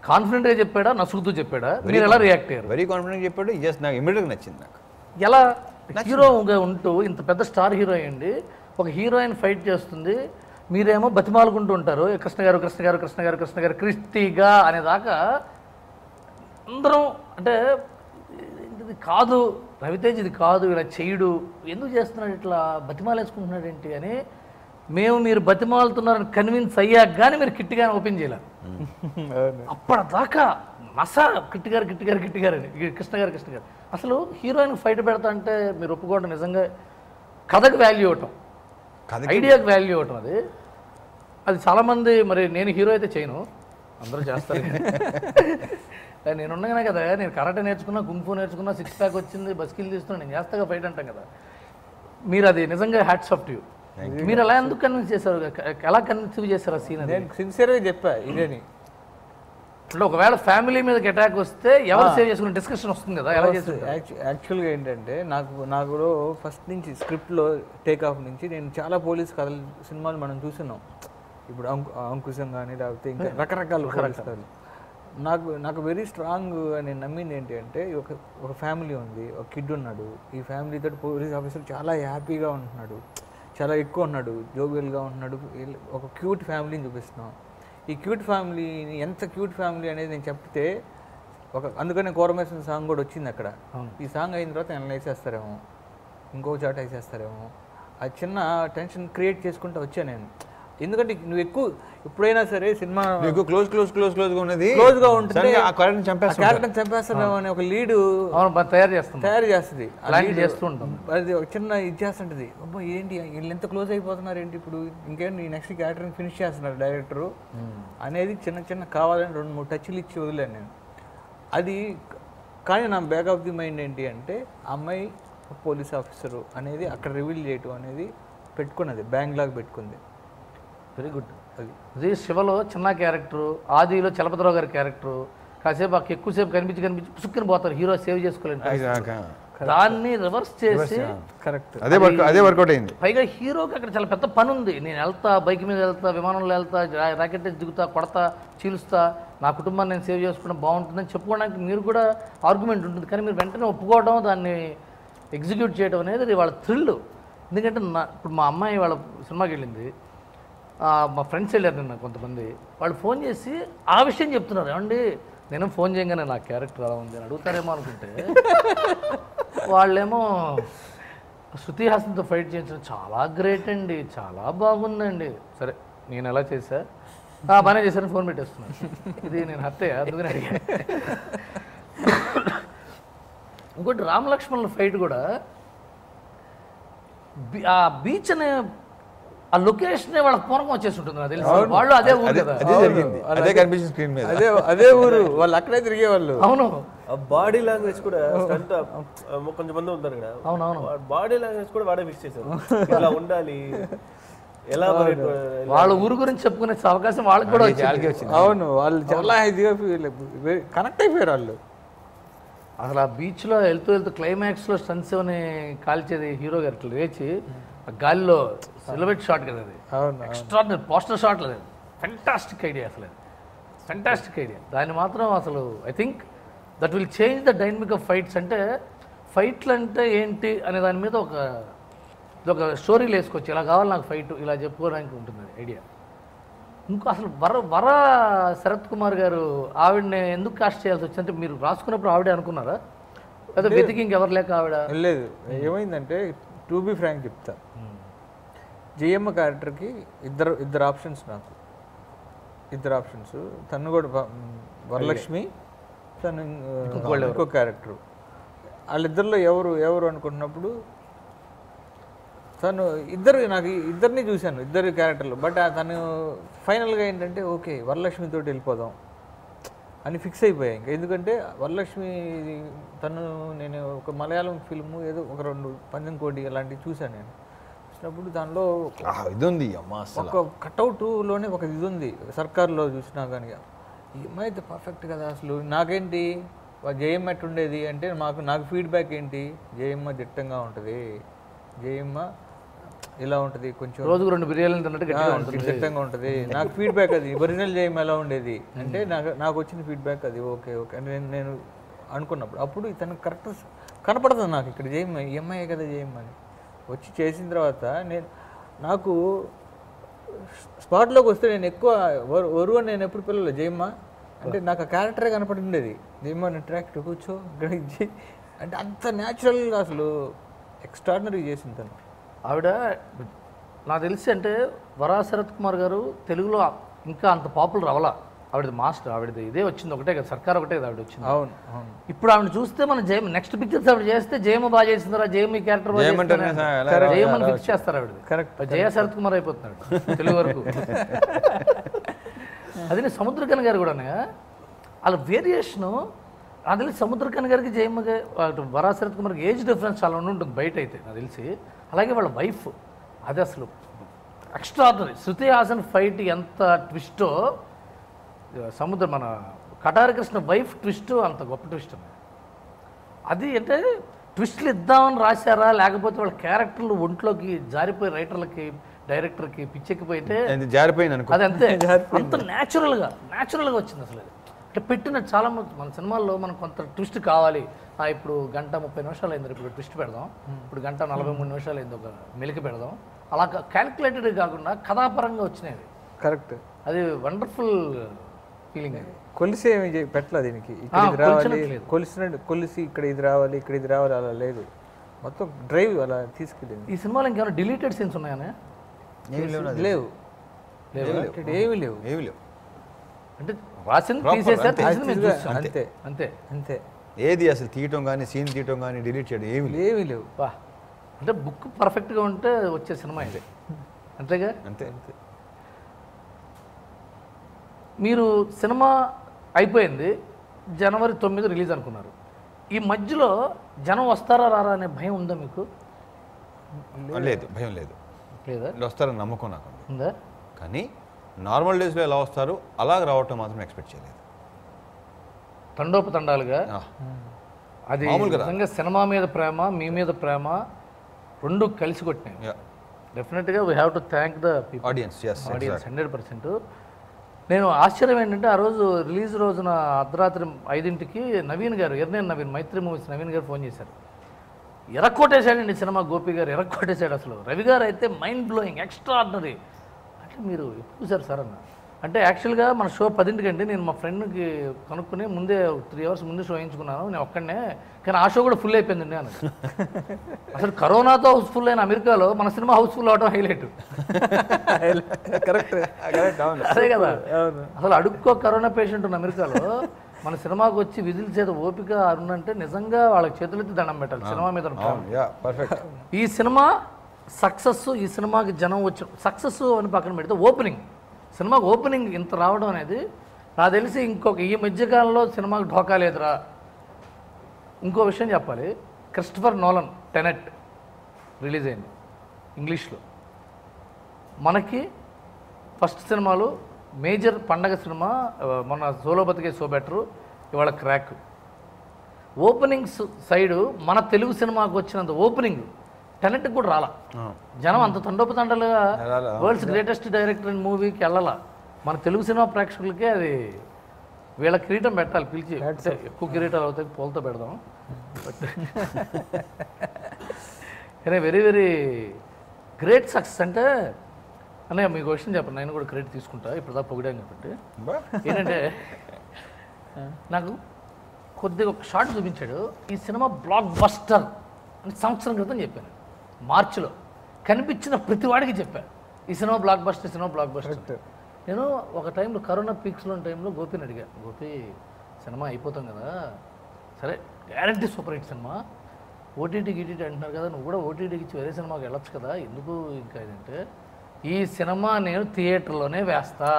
Speaker 1: కాన్ఫిడెంట్గా చెప్పాడా, నసుగుతూ చెప్పాడా, మీరు ఎలా రియాక్ట్ అయ్యారు?
Speaker 2: వెరీ కాన్ఫిడెంట్గా చెప్పాడు. నాకు ఇమీడియట్గా నచ్చింది. నాకు
Speaker 1: ఎలా హీరోగా ఉంటూ ఇంత పెద్ద స్టార్ హీరో అయ్యండి, ఒక హీరోయిన్ ఫైట్ చేస్తుంది, మీరేమో బతిమాలుకుంటూ ఉంటారు, కృష్ణ గారు క్రిస్టిగా అనేదాకా అందరం. అంటే ఇది కాదు రవితేజ్, ఇది కాదు, ఇలా చేయడు, ఎందుకు చేస్తున్నాడు, ఇట్లా బతిమాలేసుకుంటున్నాడు ఏంటి అని మీరు బతిమాలుతున్నారని కన్విన్స్ అయ్యాక కానీ మీరు కిట్టిగానే ఓపెన్ చేయలేరు. అప్పటిదాకా మసా కిట్టిగారు అని కృష్ణ గారు అసలు హీరోయిన్ ఫైట్ పెడతా అంటే మీరు ఒప్పుకోవడం నిజంగా కథకు వాల్యూ ఇవ్వటం, ఐడియాకి వాల్యూ ఇవ్వటం. అది చాలామంది, మరి నేను హీరో అయితే చేయను, అందరూ చేస్తారు. నేనున్నానే కదా, నేను కరాటే నేర్చుకున్నా, కుంఫు నేర్చుకున్నా, 6 ప్యాక్ వచ్చింది, బస్కిల్ తీస్తున్నా, నేను చేస్తాగా ఫైట్ అంటాం కదా. మీరు అది నిజంగా హ్యాట్స్ ఆఫ్ టు యూ. మీరు ఎలా ఎందుకు కన్విన్స్ చేశారు, ఎలా కన్విన్స్ చేశారు ఆ సీన్?
Speaker 4: నేను సిన్సియర్గా చెప్పా ఇదేని.
Speaker 1: అంటే ఒకవేళ ఫ్యామిలీ మీదకి అటాక్ వస్తే ఎవరు సేవ్ చేసుకునే డిస్కషన్ వస్తుంది కదా, ఎలా చేస్తారు?
Speaker 4: యాక్చువల్గా ఏంటంటే నాకు ఫస్ట్ నుంచి స్క్రిప్ట్లో టేక్ ఆఫ్ నుంచి నేను చాలా పోలీస్ కథలు సినిమాలు మనం చూస్తున్నాం. ఇప్పుడు అంకుశం కానీ లేకపోతే ఇంకా రకరకాల నాకు వెరీ స్ట్రాంగ్ నేను నమ్మింది ఏంటి అంటే ఒక ఫ్యామిలీ ఉంది, ఒక కిడ్ ఉన్నాడు. ఈ ఫ్యామిలీతో పోలీస్ ఆఫీసర్ చాలా హ్యాపీగా ఉంటున్నాడు, చాలా ఎక్కువ ఉన్నాడు, జోబియల్గా ఉంటున్నాడు. ఒక క్యూట్ ఫ్యామిలీని చూపిస్తున్నాం. ఈ క్యూట్ ఫ్యామిలీని ఎంత క్యూట్ ఫ్యామిలీ అనేది నేను చెప్తే అందుకనే కోరమేసిన సాంగ్ కూడా వచ్చింది అక్కడ. ఈ సాంగ్ అయిన తర్వాత నేను వేసేస్తారేమో, ఇంకో చాట వేసేస్తారేమో, ఆ చిన్న టెన్షన్ క్రియేట్ చేసుకుంటూ వచ్చాను నేను. ఎందుకంటే నువ్వు ఎక్కువ ఎప్పుడైనా సరే సినిమా
Speaker 2: క్లోజ్గా ఉన్నది
Speaker 4: క్లోజ్గా ఉంటుంది,
Speaker 2: క్యారెక్టర్
Speaker 4: చంపేస్తారేమో అనే ఒక లీడు
Speaker 1: తయారు చేస్తుంది.
Speaker 4: అది ఒక చిన్న ఇది చేస్తుంటది. అబ్బా ఏంటి వీళ్ళు ఎంత క్లోజ్ అయిపోతున్నారు ఏంటి, ఇప్పుడు ఇంకేంటి నెక్స్ట్ క్యారెక్టర్ని ఫినిష్ చేస్తున్నారు డైరెక్టరు అనేది చిన్న చిన్న కావాలని 2-3 టచ్లు ఇచ్చి వదిలేను నేను. అది కానీ నా బ్యాక్ ఆఫ్ ది మైండ్ ఏంటి అంటే అమ్మాయి పోలీస్ ఆఫీసరు అనేది అక్కడ రివీల్ చేయటం అనేది పెట్టుకున్నది, బ్యాంగ్ లాగా పెట్టుకుంది.
Speaker 1: Very good. అది శివలో చిన్న క్యారెక్టరు, ఆదిలో చలపతిరావు గారి క్యారెక్టరు, కాసేపు ఎక్కువసేపు కనిపించి పుసుక్కుని పోతారు, హీరో సేవ్ చేసుకోలేండి. దాన్ని రివర్స్ చేసి
Speaker 4: కరెక్ట్
Speaker 2: అదే వర్కౌట్ అయింది.
Speaker 1: పైగా హీరోకి అక్కడ చాలా పెద్ద పని ఉంది. నేను వెళ్తా, బైక్ మీద వెళ్తా, విమానంలో వెళ్తా, రాకెట్ దిగుతా, కొడతా, చీలుస్తా, నా కుటుంబాన్ని నేను సేవ్ చేసుకుంటే బాగుంటుందని చెప్పుకోవడానికి మీరు కూడా ఆర్గ్యుమెంట్ ఉంటుంది. కానీ మీరు వెంటనే ఒప్పుకోవడం, దాన్ని ఎగ్జిక్యూట్ చేయడం అనేది వాళ్ళ థ్రిల్. ఎందుకంటే ఇప్పుడు మా అమ్మాయి వాళ్ళ సినిమాకి వెళ్ళింది, మా ఫ్రెండ్స్ వెళ్ళారు నిన్న కొంతమంది, వాళ్ళు ఫోన్ చేసి ఆ విషయం చెప్తున్నారు. ఏమండి నేను ఫోన్ చేయగానే నా క్యారెక్టర్ అలా ఉంది అని అడుగుతారేమో అనుకుంటే వాళ్ళేమో శృతి హాసన్తో ఫైట్ చేయించడం చాలా గ్రేట్ అండి, చాలా బాగుందండి. సరే నేను ఎలా చేశా, బాగానే చేశాను, ఫోన్ పెట్టేస్తున్నాను. ఇది నేను హత్య అందుకని అడిగా. ఇంకోటి రామలక్ష్మణుల ఫైట్ కూడా ఆ బీచ్ అనే ఆ లొకేషన్ వాళ్ళకి పూర్వకం వచ్చేసి ఉంటుంది, నాకు తెలుసు. వాళ్ళు అదే ఊరు కదా,
Speaker 2: అదే కనిపించింది స్క్రీన్ మీద,
Speaker 4: అదే ఊరు, వాళ్ళు అక్కడే తిరిగేవాళ్ళు.
Speaker 1: అవును.
Speaker 3: బాడీ లాంగ్వేజ్ కూడా స్టంట్ కొంచెం మంది ఉంటారు కదా,
Speaker 1: అవునవును,
Speaker 3: బాడీ లాంగ్వేజ్ కూడా వాడే ఫిక్స్ చేశారు, ఇలా ఉండాలి, ఎలా
Speaker 1: వాళ్ళ ఊరు గురించి చెప్పుకునే అవకాశం వాళ్ళకి కూడా వచ్చింది.
Speaker 4: అవును, వాళ్ళు చాలా ఇదిగా కనెక్ట్ అయిపోయారు వాళ్ళు.
Speaker 1: అసలు ఆ బీచ్లో వెళ్తూ క్లైమాక్స్లో స్టన్స్ అని కాల్చేది హీరో గారు ఇట్లా లేచి గాలిలో సిలబెట్ షాట్ కదా, అది ఎక్స్ట్రాడినరీ పోస్టర్ షాట్ లేదు, ఫెంటాస్టిక్ ఐడియా, అసలు ఫెంటాస్టిక్ ఐడియా. దాన్ని మాత్రం అసలు I think that will change the dynamic of fights. అంటే ఫైట్లు అంటే ఏంటి అనే దాని మీద ఒక స్టోరీలు వేసుకోవచ్చు, ఇలా కావాలి నాకు ఫైట్, ఇలా చెప్పుకోవడానికి ఉంటుంది ఐడియా. ఇంకో అసలు వర శరత్ కుమార్ గారు ఆవిడని ఎందుకు కాస్ట్ చేయాల్సి వచ్చిందంటే మీరు రాసుకున్నప్పుడు ఆవిడే అనుకున్నారా, లేదా వెతికి ఇంకెవరు లేక ఆవిడ?
Speaker 4: లేదు, ఏమైందంటే టు బి ఫ్రాంక్ చెప్తా, జయమ్మ క్యారెక్టర్కి ఇద్దరు ఆప్షన్స్, నాకు ఇద్దరు ఆప్షన్స్. తను కూడా వరలక్ష్మి, తను ఇంకో క్యారెక్టర్. వాళ్ళిద్దరిలో ఎవరు అనుకుంటున్నప్పుడు తను నాకు ఇద్దరిని చూశాను, ఇద్దరు క్యారెక్టర్లు. బట్ తను ఫైనల్గా ఏంటంటే ఓకే వరలక్ష్మితో వెళ్ళిపోదాం అని ఫిక్స్ అయిపోయాయి. ఇంకా ఎందుకంటే వరలక్ష్మి నేను ఒక మలయాళం ఫిల్ము ఏదో ఒక 2 పందెంకోటి అలాంటివి చూశాను. నేను చూసినప్పుడు దానిలో
Speaker 2: ఇది ఉంది,
Speaker 4: ఒక కట్అవుట్లోనే ఒక ఇది ఉంది, సర్కార్లో చూసినా కానీ ఈ అమ్మాయి అయితే పర్ఫెక్ట్ కదా. అసలు నాకేంటి జయమ్మ ఎట్టుండేది అంటే నాకు ఫీడ్బ్యాక్ ఏంటి, జయమ్మ దిట్టంగా ఉంటుంది, జయమ్మ ఇలా ఉంటుంది, కొంచెం
Speaker 1: రోజుకు 2 బిర్యానీలు తిన్నట్టు
Speaker 4: దిట్టంగా ఉంటుంది. నాకు ఫీడ్బ్యాక్ అది ఒరిజినల్ జయమ్మ ఎలా ఉండేది అంటే నాకు వచ్చిన ఫీడ్బ్యాక్ అది ఓకే అంటే నేను అనుకున్నప్పుడు అప్పుడు తను కరెక్ట్ కనపడుతుంది నాకు, ఇక్కడ జయమ్మ ఈ అమ్మాయి కదా జయమ్మ అని. వచ్చి చేసిన తర్వాత నాకు స్పాట్లోకి వస్తే నేను ఎక్కువ వరు అని నేను ఎప్పుడు పిల్లలు జయమ్మ అంటే నాకు ఆ క్యారెక్టరే కనపడి ఉండేది. జయమ్మ అట్రాక్ట్ కూర్చో అంటే అంత న్యాచురల్గా అసలు ఎక్స్ట్రాడినరీ చేసింది తను.
Speaker 1: ఆవిడ నాకు తెలిసి అంటే వరా శరత్ కుమార్ గారు తెలుగులో ఇంకా అంత పాపులర్ అవ్వాలా. ఆవిడది మాస్టర్, ఆవిడది ఇదే వచ్చింది ఒకటే కదా, సర్కార్ ఒకటే కదా ఆవిడ వచ్చింది.
Speaker 4: అవును.
Speaker 1: ఇప్పుడు ఆవిడ చూస్తే మనం జయమ్మ నెక్స్ట్ పిక్చర్స్ ఆవిడ చేస్తే జయమ్మ బాగా చేసిందా, జయమ్మ ఈ క్యారెక్టర్ జయమ్మని ఫిక్స్ చేస్తారు ఆవిడ.
Speaker 4: కరెక్ట్,
Speaker 1: జయ శరత్ కుమార్ అయిపోతున్నాడు తెలుగు వరకు. అదే సముద్రకన్ గారు కూడా వాళ్ళ వేరియేషను నాకు తెలిసి సముద్రకన్ గారికి జయమ్మకి వరా శరత్ కుమార్కి ఏజ్ డిఫరెన్స్ చాలా ఉంటుంది బయట అయితే నాకు తెలిసి. అలాగే వాళ్ళ వైఫ్ అది అసలు ఎక్స్ట్రాడినరీ. శృతి హాసన్ ఫైట్ ఎంత ట్విస్టో, మన కటారి కృష్ణ వైఫ్ ట్విస్ట్ అంత గొప్ప ట్విస్ట్. అది అంటే ట్విస్ట్లు ఇద్దామని రాశారా లేకపోతే వాళ్ళ క్యారెక్టర్లు ఒంట్లోకి జారిపోయి రైటర్లకి డైరెక్టర్కి పిచ్చెక్కిపోయితే
Speaker 2: జారిపోయింది అనుకో,
Speaker 1: అది అంతే, అంత న్యాచురల్గా వచ్చింది అసలు. అంటే పెట్టిన చాలా మన సినిమాల్లో మనకు కొంత ట్విస్ట్ కావాలి. ఇప్పుడు 1:30 అయింది, ఇప్పుడు ట్విస్ట్ పెడదాం, ఇప్పుడు 1:43 అయింది, ఒక మెలికి పెడదాం, అలా క్యాలిక్యులేటెడ్ కాకుండా కథాపరంగా వచ్చినవి.
Speaker 4: కరెక్ట్.
Speaker 1: అది వండర్ఫుల్ ఫీలింగ్. అది
Speaker 4: కొలిసి ఏమి పెట్టలేదు దీనికి, ఇక్కడ ఇది రావాలి, కొలిసి ఇక్కడ ఇది రావాలి, ఇక్కడ ఇది రావాలి, అలా లేదు. మొత్తం డ్రైవ్ అలా తీసుకెళ్ళింది.
Speaker 1: ఈ సినిమాలో ఇంకేమైనా డిలీటెడ్ సీన్స్ ఉన్నాయనే?
Speaker 4: లేవు, ఏమి లేవు.
Speaker 1: అంటే రాసింది తీసేసారు, తీసింది మీరు చూస్తారు.
Speaker 4: అంతే
Speaker 1: అంతే
Speaker 4: అంతే.
Speaker 2: ఏది అసలు తీయటం కానీ సీన్ తీయటం కానీ డిలీట్ చేయడం
Speaker 4: ఏమీ లేవు.
Speaker 1: బా, అంటే బుక్ పర్ఫెక్ట్గా ఉంటే వచ్చే సినిమా ఇది. అంతేగా?
Speaker 2: అంతే.
Speaker 1: మీరు సినిమా అయిపోయింది, జనవరి 9 రిలీజ్ అనుకున్నారు. ఈ మధ్యలో జనం వస్తారా రారా అనే భయం ఉందా మీకు?
Speaker 2: లేదు, భయం లేదు.
Speaker 1: లేదా?
Speaker 2: వస్తారని నమ్మకం నాకు
Speaker 1: ఉందా?
Speaker 2: కానీ నార్మల్ డేస్లో ఎలా వస్తారు అలాగ రావటం మాత్రం ఎక్స్పెక్ట్ చేయలేదు.
Speaker 1: తండోపతండాలుగా అది నిజంగా సినిమా మీద ప్రేమ, మీ మీద ప్రేమ రెండు కలిసి కొట్టినాయి. డెఫినెట్గా we have to thank the people,
Speaker 2: audience
Speaker 1: 100%. నేను ఆశ్చర్యం ఏంటంటే ఆ రోజు రిలీజ్ రోజున అర్ధరాత్రి 5ంటికి నవీన్ గారు, ఎర్నేన్ నవీన్, మైత్రి మూవీస్ నవీన్ గారు ఫోన్ చేశారు. ఎరక్కొట్టేశాడండి సినిమా, గోపి గారు ఎరక్కొట్టేశాడు అసలు. రవి గారు అయితే మైండ్ బ్లోయింగ్, ఎక్స్ట్రాడినరీ. అంటే మీరు ఎప్పుడు చూసారు సార్ అన్న? అంటే యాక్చువల్గా మన షో 10ంటికండి. నేను మా ఫ్రెండ్కి కనుక్కుని ముందే 3 అవర్స్ ముందు షో వేయించుకున్నాను నేను ఒక్కడనే. కానీ ఆ షో కూడా ఫుల్ అయిపోయిందండి అని. అసలు కరోనాతో హౌస్ఫుల్ అయిన అమెరికాలో మన సినిమా హౌస్ఫుల్ అవడం హైలైట్.
Speaker 4: కరెక్ట్.
Speaker 1: అదే కదా, అసలు అడుక్కో కరోనా పేషెంట్ ఉన్న అమెరికాలో మన సినిమాకి వచ్చి విజిల్ చేత ఓపిక అరుణంటే నిజంగా వాళ్ళకి చేతులెత్తి దండం పెట్టాలి సినిమా మీద. ఈ సినిమా సక్సెస్, ఈ సినిమాకి జనం వచ్చి సక్సెస్ అని పక్కన పెడితే సినిమాకి ఓపెనింగ్ ఇంత రావడం అనేది నాకు తెలిసి ఈ మధ్యకాలంలో సినిమాకి ఢోకా లేదురా. ఇంకో విషయం చెప్పాలి, క్రిస్టఫర్ నోలన్ టెనెట్ రిలీజ్ అయింది ఇంగ్లీష్లో. మనకి ఫస్ట్ సినిమాలు మేజర్ పండగ సినిమా మొన్న సోలో బతికే సో బెటరు, ఇవాళ క్రాక్. ఓపెనింగ్స్ సైడు మన తెలుగు సినిమాకు వచ్చినంత ఓపెనింగ్ టెనెట్కి కూడా రాలా. జనం అంత తండోపతండలుగా వరల్డ్స్ గ్రేటెస్ట్ డైరెక్టర్ ఇన్ మూవీకి వెళ్ళాలా. మన తెలుగు సినిమా ప్రేక్షకులకే అది వీళ్ళ కిరీటం పెట్టాలి, పిలిచి ఎక్కువ కిరీటాలు అవుతాయి, పోల్తో పెడదాం. But very very great success. అంటే అన్నయ్య మీకు క్వశ్చన్ చెప్పండి, నేను కూడా క్రెడిట్ తీసుకుంటా, ఇప్పుడు దా పొగిడాను కాబట్టి. ఏంటంటే నాకు కొద్దిగా ఒక షార్ట్ చూపించాడు, ఈ సినిమా బ్లాక్ బస్టర్ అని సంవత్సరం క్రితం చెప్పాను. మార్చిలో కనిపించిన ప్రతి వాడికి చెప్పాను ఈ సినిమా బ్లాక్ బస్టర్. నేను ఒక టైంలో కరోనా పీక్స్లో ఉన్న టైంలో గోపిని అడిగా, గోపి సినిమా అయిపోతాం కదా, సరే గ్యారంటీ సూపర్ హిట్ సినిమా, ఓటీటీకి అంటున్నారు కదా, నువ్వు కూడా ఓటీటీకి ఇచ్చి వేరే సినిమాకి వెళ్ళొచ్చు కదా, ఎందుకు ఇంకా ఇదంటే, ఈ సినిమా నేను థియేటర్లోనే వేస్తా,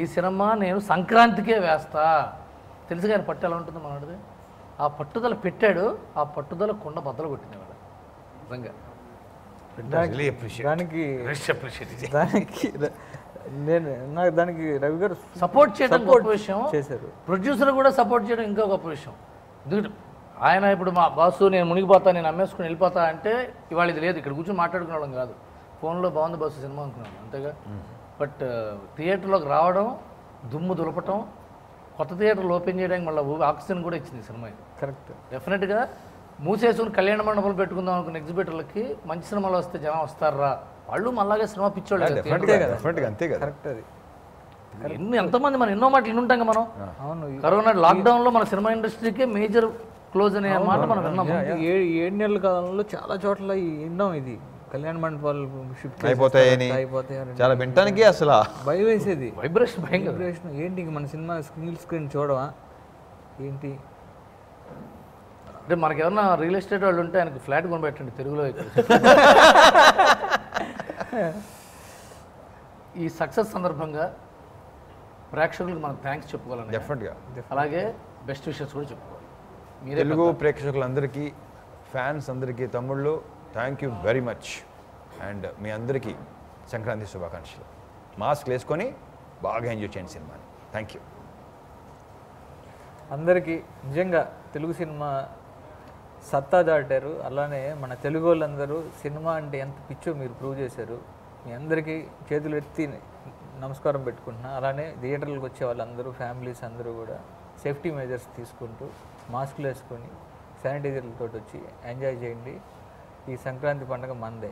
Speaker 1: ఈ సినిమా నేను సంక్రాంతికే వేస్తా. తెలుసు కానీ పట్టు ఎలా ఉంటుందో మనది. ఆ పట్టుదల పెట్టాడు, ఆ పట్టుదల కొండ బద్దలు కొట్టింది వాడు నిజంగా.
Speaker 4: నాకు దానికి రవి గారు
Speaker 1: సపోర్ట్ చేయడం గొప్ప విషయం
Speaker 4: చేశారు,
Speaker 1: ప్రొడ్యూసర్ కూడా సపోర్ట్ చేయడం ఇంకా గొప్ప విషయం. ఎందుకంటే ఆయన ఇప్పుడు మా బాసు నేను మునిగిపోతా, నేను అమ్మేసుకుని వెళ్ళిపోతా అంటే ఇవాళ ఇది లేదు, ఇక్కడ కూర్చొని మాట్లాడుకునేవాళ్ళం కాదు, ఫోన్లో బాగుంది బాసు సినిమా అనుకున్నాను అంతేగా. బట్ థియేటర్లోకి రావడం, దుమ్ము దులపటం, కొత్త థియేటర్లు ఓపెన్ చేయడానికి మళ్ళీ ఆక్సిజన్ కూడా ఇచ్చింది సినిమా.
Speaker 4: కరెక్ట్.
Speaker 1: డెఫినెట్గా మూసేసుకుని కళ్యాణ మండపంలో పెట్టుకుందాం అనుకున్న ఎగ్జిబిటర్లకి మంచి సినిమాలు వస్తే జనం వస్తారా, వాళ్ళు మళ్ళాగే సినిమా పిచ్చోళ్ళు. ఎంతమంది మనం ఎన్నో మాటలు వినుంటాం మనం. కరోనా లాక్డౌన్లో మన సినిమా ఇండస్ట్రీకే మేజర్ క్లోజ్ అనే మాట మనం విన్నాం.
Speaker 4: 7 నెలల కాలంలో చాలా చోట్ల విన్నాం, ఇది కళ్యాణ మండపాలు షిఫ్ట్
Speaker 2: అయిపోతాయని చాలా వింటానికి అసలు
Speaker 4: భయం వేసేది.
Speaker 1: వైబ్రేషన్
Speaker 4: ఏంటి మన సినిమా స్క్రీన్ చూడవా ఏంటి
Speaker 1: అంటే మనకి ఏమన్నా రియల్ ఎస్టేట్ వాళ్ళు ఉంటే ఆయనకు ఫ్లాట్ కొనిపెట్టండి తెలుగులో. ఈ సక్సెస్ సందర్భంగా ప్రేక్షకులకు మనం థ్యాంక్స్ చెప్పుకోవాలండి
Speaker 2: డెఫినెట్గా.
Speaker 1: అలాగే బెస్ట్ విషెస్ కూడా చెప్పుకోవాలి.
Speaker 2: తెలుగు ప్రేక్షకులందరికీ, ఫ్యాన్స్ అందరికీ, తమ్ముళ్ళు thank you very much. And మీ అందరికీ సంక్రాంతి శుభాకాంక్షలు. మాస్క్ వేసుకొని బాగా ఎంజాయ్ చేయండి సినిమాని. థ్యాంక్ యూ
Speaker 4: అందరికీ. నిజంగా తెలుగు సినిమా సత్తా దాటారు. అలానే మన తెలుగు వాళ్ళందరూ సినిమా అంటే ఎంత పిచ్చో మీరు ప్రూవ్ చేశారు. మీ అందరికీ చేతులు ఎత్తి నమస్కారం పెట్టుకుంటున్నా. అలానే థియేటర్లకు వచ్చే వాళ్ళందరూ, ఫ్యామిలీస్ అందరూ కూడా సేఫ్టీ మెజర్స్ తీసుకుంటూ మాస్కులు వేసుకొని శానిటైజర్లతో వచ్చి ఎంజాయ్ చేయండి. ఈ సంక్రాంతి పండుగ మందే.